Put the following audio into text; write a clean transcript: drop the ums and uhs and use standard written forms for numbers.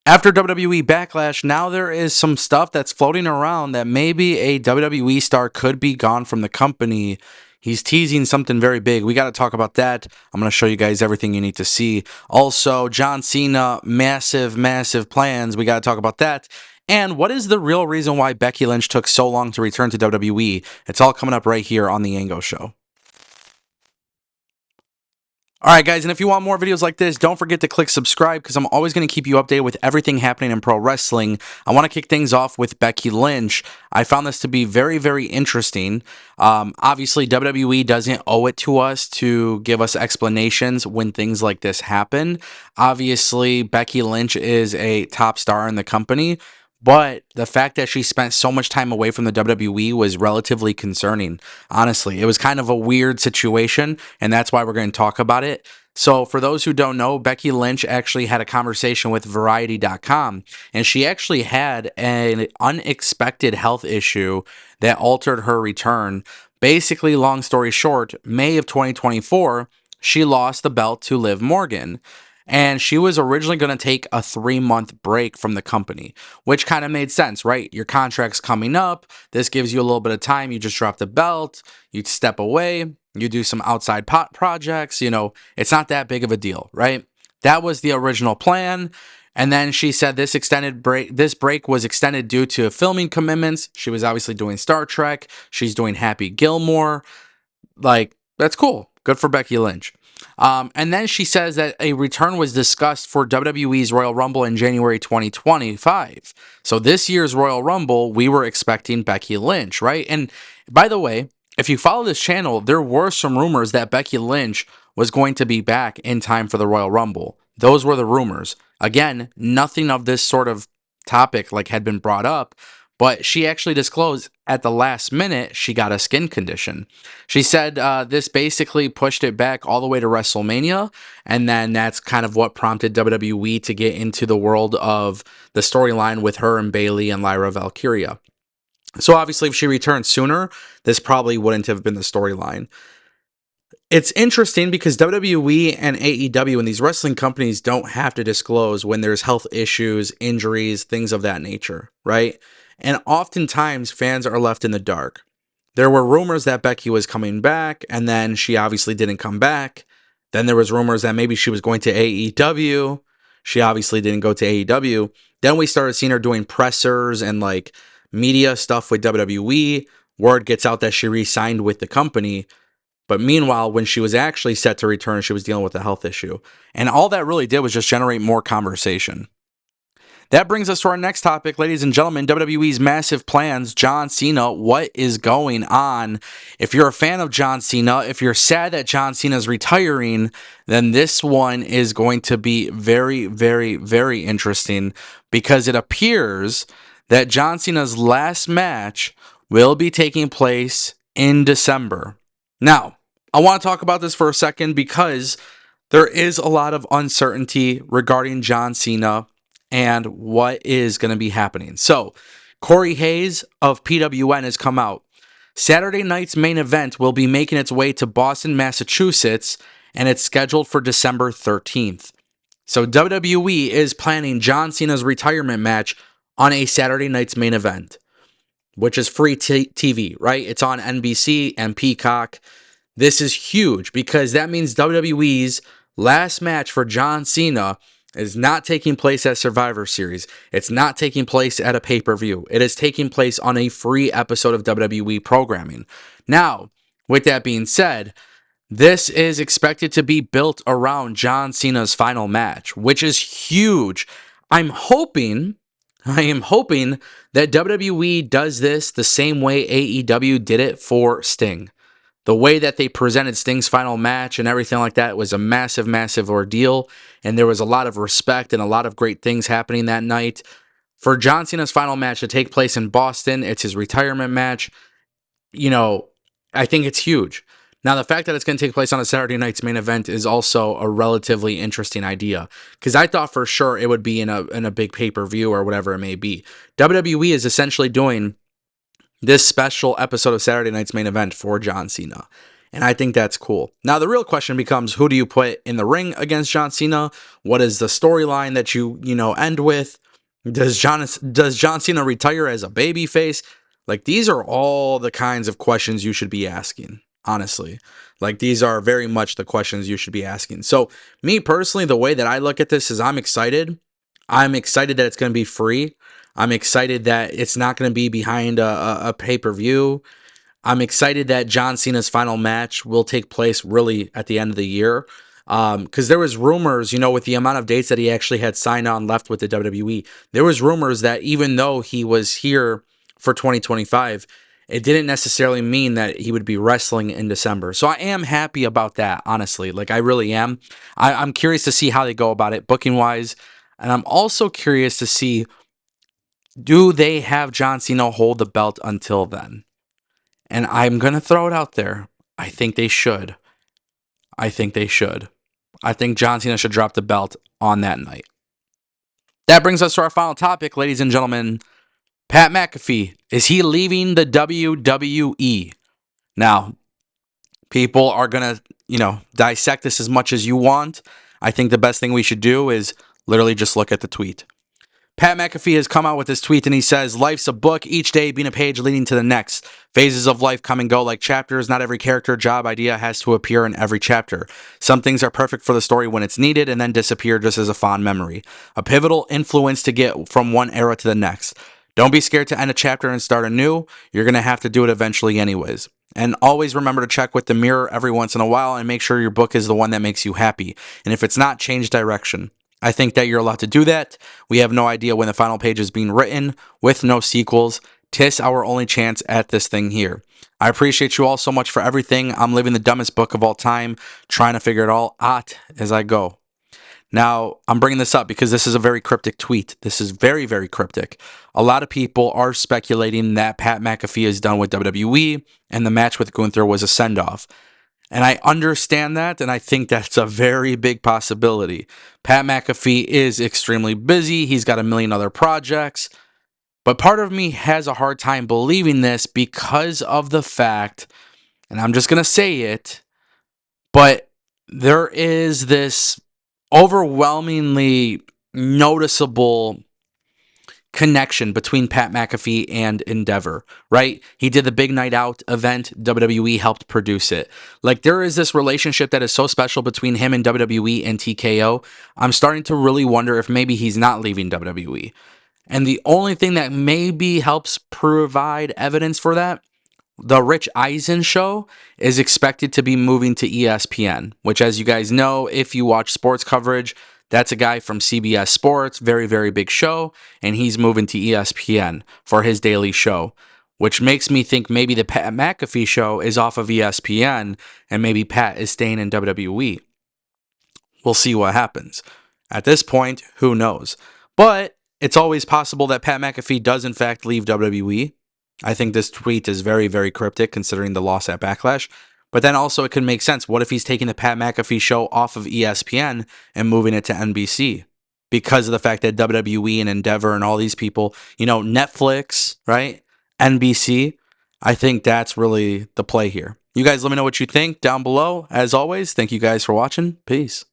After WWE Backlash, now there is some stuff that's floating around that maybe a WWE star could be gone from the company. He's teasing something very big. We got to talk about that. I'm going to show you guys everything you need to see. Also, John Cena, massive plans. We got to talk about that. And what is the real reason why Becky Lynch took so long to return to WWE? It's all coming up right here on The Ango Show. Alright guys, and if you want more videos like this, don't forget to click subscribe because I'm always going to keep you updated with everything happening in pro wrestling. I want to kick things off with Becky Lynch. I found this to be very interesting. Obviously, WWE doesn't owe it to us to give us explanations when things like this happen. Obviously, Becky Lynch is a top star in the company. But the fact that she spent so much time away from the WWE was relatively concerning. Honestly, it was kind of a weird situation, and that's why we're going to talk about it. So, for those who don't know, Becky Lynch actually had a conversation with Variety.com, and she actually had an unexpected health issue that altered her return. Basically, long story short, May of 2024, she lost the belt to Liv Morgan. And she was originally going to take a 3-month break from the company, which kind of made sense, right? Your contract's coming up. This gives you a little bit of time. You just drop the belt, you step away, you do some outside pot projects. It's not that big of a deal, right? That was the original plan. And then she said this break was extended due to filming commitments. She was obviously doing Star Trek. She's doing Happy Gilmore. Like, that's cool. Good for Becky Lynch. And then she says that a return was discussed for WWE's Royal Rumble in January 2025. So this year's Royal Rumble, we were expecting Becky Lynch, right? And by the way, if you follow this channel, there were some rumors that Becky Lynch was going to be back in time for the Royal Rumble. Those were the rumors. Again, nothing of this sort of topic had been brought up, but she actually disclosed at the last minute she got a skin condition. She said this basically pushed it back all the way to WrestleMania, and then that's kind of what prompted WWE to get into the world of the storyline with her and Bayley and Lyra Valkyria. So obviously, if she returned sooner, this probably wouldn't have been the storyline. It's interesting because WWE and AEW and these wrestling companies don't have to disclose when there's health issues, injuries, things of that nature, right? And oftentimes fans are left in the dark. There were rumors that Becky was coming back, and then she obviously didn't come back. Then there was rumors that maybe she was going to AEW. She obviously didn't go to AEW. Then we started seeing her doing pressers and media stuff with WWE. Word gets out that she re-signed with the company. But meanwhile, when she was actually set to return, she was dealing with a health issue. And all that really did was just generate more conversation. That brings us to our next topic, ladies and gentlemen, WWE's massive plans. John Cena, what is going on? If you're a fan of John Cena, if you're sad that John Cena is retiring, then this one is going to be very interesting because it appears that John Cena's last match will be taking place in December. Now, I want to talk about this for a second because there is a lot of uncertainty regarding John Cena and what is going to be happening. So, Corey Hayes of PWN has come out. Saturday night's main event will be making its way to Boston, Massachusetts, and it's scheduled for December 13th. So, WWE is planning John Cena's retirement match on a Saturday night's main event, which is free TV, right? It's on NBC and Peacock. This is huge because that means WWE's last match for John Cena is not taking place at Survivor Series. It's not taking place at a pay-per-view. It is taking place on a free episode of WWE programming. Now, with that being said, this is expected to be built around John Cena's final match, which is huge. I am hoping that WWE does this the same way AEW did it for Sting. The way that they presented Sting's final match and everything like that was a massive ordeal, and there was a lot of respect and a lot of great things happening that night. For John Cena's final match to take place in Boston, it's his retirement match, I think it's huge. Now, the fact that it's going to take place on a Saturday night's main event is also a relatively interesting idea, because I thought for sure it would be in a big pay-per-view or whatever it may be. WWE is essentially doing this special episode of Saturday night's main event for John Cena. And I think that's cool. Now, the real question becomes, who do you put in the ring against John Cena? What is the storyline that you end with? Does John Cena retire as a babyface? Like, these are all the kinds of questions you should be asking, honestly. Like, these are very much the questions you should be asking. So, me personally, the way that I look at this is I'm excited. I'm excited that it's going to be free. I'm excited that it's not going to be behind a pay-per-view. I'm excited that John Cena's final match will take place really at the end of the year. Because there was rumors, with the amount of dates that he actually had signed on left with the WWE, there was rumors that even though he was here for 2025, it didn't necessarily mean that he would be wrestling in December. So I am happy about that, honestly. Like, I really am. I'm curious to see how they go about it, booking wise. And I'm also curious to see, do they have John Cena hold the belt until then? And I'm going to throw it out there. I think they should. I think they should. I think John Cena should drop the belt on that night. That brings us to our final topic, ladies and gentlemen. Pat McAfee, is he leaving the WWE? Now, people are going to, dissect this as much as you want. I think the best thing we should do is literally just look at the tweet. Pat McAfee has come out with this tweet and he says, life's a book, each day being a page leading to the next. Phases of life come and go like chapters. Not every character, job, idea has to appear in every chapter. Some things are perfect for the story when it's needed and then disappear just as a fond memory. A pivotal influence to get from one era to the next. Don't be scared to end a chapter and start anew. You're going to have to do it eventually anyways. And always remember to check with the mirror every once in a while and make sure your book is the one that makes you happy. And if it's not, change direction. I think that you're allowed to do that. We have no idea when the final page is being written, with no sequels. 'Tis our only chance at this thing here. I appreciate you all so much for everything. I'm living the dumbest book of all time, trying to figure it all out as I go. Now, I'm bringing this up because this is a very cryptic tweet. This is very, very cryptic. A lot of people are speculating that Pat McAfee is done with WWE and the match with Gunther was a send-off. And I understand that, and I think that's a very big possibility. Pat McAfee is extremely busy. He's got a million other projects. But part of me has a hard time believing this because of the fact, and I'm just going to say it, but there is this overwhelmingly noticeable connection between Pat McAfee and Endeavor, right? He did the Big Night Out event. WWE helped produce it. Like, there is this relationship that is so special between him and WWE and TKO. I'm starting to really wonder if maybe he's not leaving WWE. And the only thing that maybe helps provide evidence for that, the Rich Eisen show is expected to be moving to ESPN, which, as you guys know, if you watch sports coverage, that's a guy from CBS Sports, very, very big show, and he's moving to ESPN for his daily show, which makes me think maybe the Pat McAfee show is off of ESPN, and maybe Pat is staying in WWE. We'll see what happens. At this point, who knows? But it's always possible that Pat McAfee does, in fact, leave WWE. I think this tweet is very, very cryptic considering the loss at Backlash. But then also it could make sense. What if he's taking the Pat McAfee show off of ESPN and moving it to NBC? Because of the fact that WWE and Endeavor and all these people, Netflix, right? NBC. I think that's really the play here. You guys let me know what you think down below. As always, thank you guys for watching. Peace.